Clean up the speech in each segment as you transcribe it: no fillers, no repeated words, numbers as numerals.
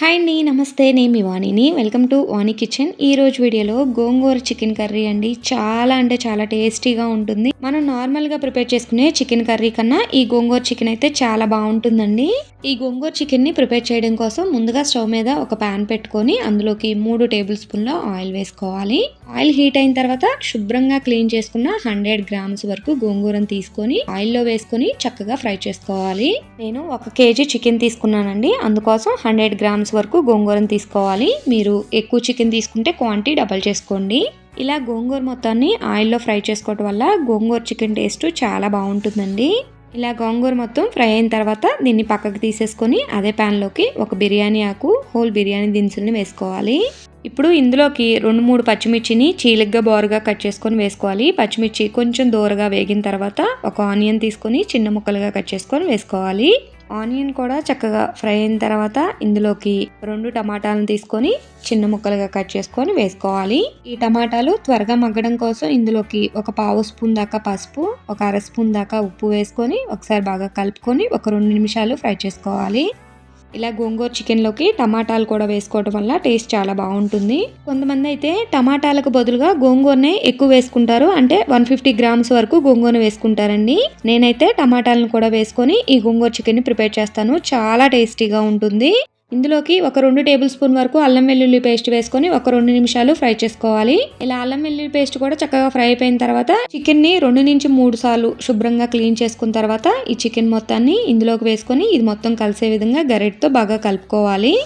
Hi అండి. నమస్తే. నేను మీ వాణిని. Welcome to Vani kitchen. ఈ రోజు వీడియోలో గోంగూర చికెన్ కర్రీ అండి. చాలా అంటే చాలా టేస్టీగా ఉంటుంది. మనం నార్మల్‌గా ప్రిపేర్ చేసుకునే చికెన్ కర్రీ కన్నా ఈ గోంగూర చికెన్ అయితే చాలా బాగుంటుందండి. ఈ గోంగూర చికెన్‌ని ప్రిపేర్ చేయడం కోసం ముందుగా స్టవ్ మీద ఒక పాన్ పెట్టుకొని అందులోకి 3 టేబుల్ స్పూన్ల ఆయిల్ వేసుకోవాలి. ఆయిల్ హీట్ అయిన తర్వాత శుభ్రంగా క్లీన్ చేసుకున్న 100 గ్రామ్స్ వరకు గోంగూరను తీసుకొని ఆయిల్‌లో వేసుకొని చక్కగా ఫ్రై చేసుకోవాలి. నేను 1 కేజీ చికెన్ తీసుకున్నానండి. అందుకోసం 100 గ్రామ్స్ వరకు గోంగూరను తీసుకోవాలి. మీరు ఎక్కువ చికెన్ తీసుకుంటే క్వాంటిటీ డబల్ చేసుకోండి. ఇలా గోంగూర మొత్తాన్ని ఆయిల్లో ఫ్రై చేసుకోవడం వల్ల గోంగూర చికెన్ టేస్ట్ చాలా బాగుంటుందండి. ఇలా గోంగూర మొత్తం ఫ్రై అయిన తర్వాత దీన్ని పక్కకు తీసేసుకొని అదే ప్యాన్లోకి ఒక బిర్యానీ ఆకు, హోల్ బిర్యానీ దినుసుల్ని వేసుకోవాలి. ఇప్పుడు ఇందులోకి 2-3 పచ్చిమిర్చిని చీలిగ్గా బోరుగా కట్ చేసుకొని వేసుకోవాలి. పచ్చిమిర్చి కొంచెం దూరగా వేగిన తర్వాత ఒక ఆనియన్ తీసుకొని చిన్న ముక్కలుగా కట్ చేసుకొని వేసుకోవాలి. ఆనియన్ కూడా చక్కగా ఫ్రై అయిన తర్వాత ఇందులోకి 2 టమాటాలను తీసుకొని చిన్న ముక్కలుగా కట్ చేసుకొని వేసుకోవాలి. ఈ టమాటాలు త్వరగా మగ్గడం కోసం ఇందులోకి ఒక పావు స్పూన్ దాకా పసుపు, ఒక అర స్పూన్ దాకా ఉప్పు వేసుకొని ఒకసారి బాగా కలుపుకొని ఒక 2 నిమిషాలు ఫ్రై చేసుకోవాలి. ఇలా గోంగూర చికెన్లోకి టమాటాలు కూడా వేసుకోవడం వల్ల టేస్ట్ చాలా బాగుంటుంది. కొంతమంది అయితే టమాటాలకు బదులుగా గోంగూరనే ఎక్కువ వేసుకుంటారు. అంటే 150 గ్రామ్స్ వరకు గోంగూర వేసుకుంటారండి. నేనైతే టమాటాలను కూడా వేసుకొని ఈ గోంగూర చికెన్ని ప్రిపేర్ చేస్తాను. చాలా టేస్టీగా ఉంటుంది. ఇందులోకి ఒక 2 టేబుల్ స్పూన్ వరకు అల్లం వెల్లుల్లి పేస్ట్ వేసుకొని ఒక 2 నిమిషాలు ఫ్రై చేసుకోవాలి. ఇలా అల్లం వెల్లుల్లి పేస్ట్ కూడా చక్కగా ఫ్రై అయిపోయిన తర్వాత చికెన్ ని 2-3 సార్లు శుభ్రంగా క్లీన్ చేసుకున్న తర్వాత ఈ చికెన్ మొత్తాన్ని ఇందులోకి వేసుకొని ఇది మొత్తం కలిసే విధంగా గరిటెతో బాగా కలుపుకోవాలి.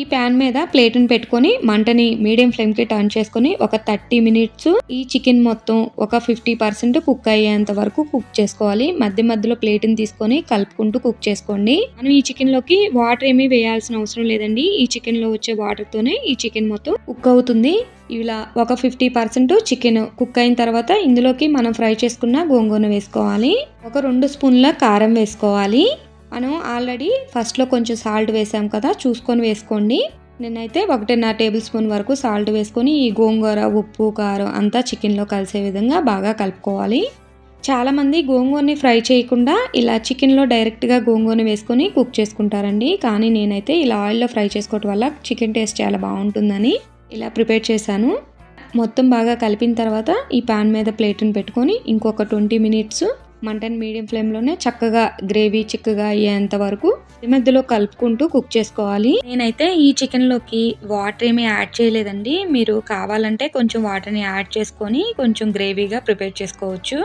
ఈ ప్యాన్ మీద ప్లేట్ని పెట్టుకొని మంటని మీడియం ఫ్లేమ్కి టర్న్ చేసుకొని ఒక 30 మినిట్స్ ఈ చికెన్ మొత్తం ఒక 50% కుక్ అయ్యేంత వరకు కుక్ చేసుకోవాలి. మధ్య మధ్యలో ప్లేట్ని తీసుకొని కలుపుకుంటూ కుక్ చేసుకోండి. మనం ఈ చికెన్ లోకి వాటర్ ఏమీ వేయాల్సిన అవసరం లేదండి. ఈ చికెన్ లో వచ్చే వాటర్ తోనే ఈ చికెన్ మొత్తం కుక్ అవుతుంది. ఇలా ఒక 50% చికెన్ కుక్ అయిన తర్వాత ఇందులోకి మనం ఫ్రై చేసుకున్న గోంగూర వేసుకోవాలి. ఒక 2 స్పూన్ల కారం వేసుకోవాలి. మనం ఆల్రెడీ ఫస్ట్లో కొంచెం సాల్ట్ వేసాం కదా, చూసుకొని వేసుకోండి. నేనైతే 1.5 టేబుల్ స్పూన్ వరకు సాల్ట్ వేసుకొని ఈ గోంగూర, ఉప్పు, కారం అంతా చికెన్లో కలిసే విధంగా బాగా కలుపుకోవాలి. చాలామంది గోంగూరని ఫ్రై చేయకుండా ఇలా చికెన్లో డైరెక్ట్గా గోంగూరని వేసుకొని కుక్ చేసుకుంటారండి. కానీ నేనైతే ఇలా ఆయిల్లో ఫ్రై చేసుకోవడం వల్ల చికెన్ టేస్ట్ చాలా బాగుంటుందని ఇలా ప్రిపేర్ చేశాను. మొత్తం బాగా కలిపిన తర్వాత ఈ పాన్ మీద ప్లేట్ని పెట్టుకొని ఇంకొక 20 మినిట్స్ మంటని మీడియం ఫ్లేమ్లోనే చక్కగా గ్రేవీ చిక్కగా అయ్యేంత వరకు మధ్యలో కలుపుకుంటూ కుక్ చేసుకోవాలి. నేనైతే ఈ చికెన్లోకి వాటర్ ఏమీ యాడ్ చేయలేదండి. మీరు కావాలంటే కొంచెం వాటర్ని యాడ్ చేసుకొని కొంచెం గ్రేవీగా ప్రిపేర్ చేసుకోవచ్చు.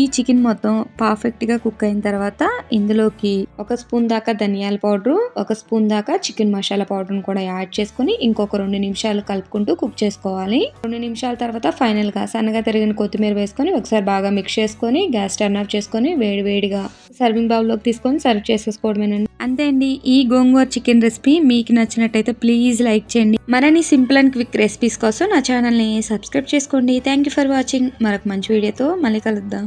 ఈ చికెన్ మొత్తం పర్ఫెక్ట్గా కుక్ అయిన తర్వాత ఇందులోకి 1 స్పూన్ దాకా ధనియాల పౌడరు, 1 స్పూన్ దాకా చికెన్ మసాలా పౌడర్ని కూడా యాడ్ చేసుకొని ఇంకొక 2 నిమిషాలు కలుపుకుంటూ కుక్ చేసుకోవాలి. 2 నిమిషాల తర్వాత ఫైనల్గా సన్నగా తరిగిన కొత్తిమీర వేసుకొని ఒకసారి బాగా మిక్స్ చేసుకొని గ్యాస్ టర్న్ ఆఫ్ చేసుకొని వేడివేడిగా సర్వింగ్ బౌల్లోకి తీసుకొని సర్వ్ చేసేసుకోవడమేనండి. అంతే అండి. ఈ గోంగూర చికెన్ రెసిపీ మీకు నచ్చినట్టయితే ప్లీజ్ లైక్ చేయండి. మరిన్ని సింపుల్ అండ్ క్విక్ రెసిపీస్ కోసం నా ఛానల్ని సబ్స్క్రైబ్ చేసుకోండి. Thank you for watching. మరొక మంచి వీడియోతో మళ్ళీ కలుద్దాం.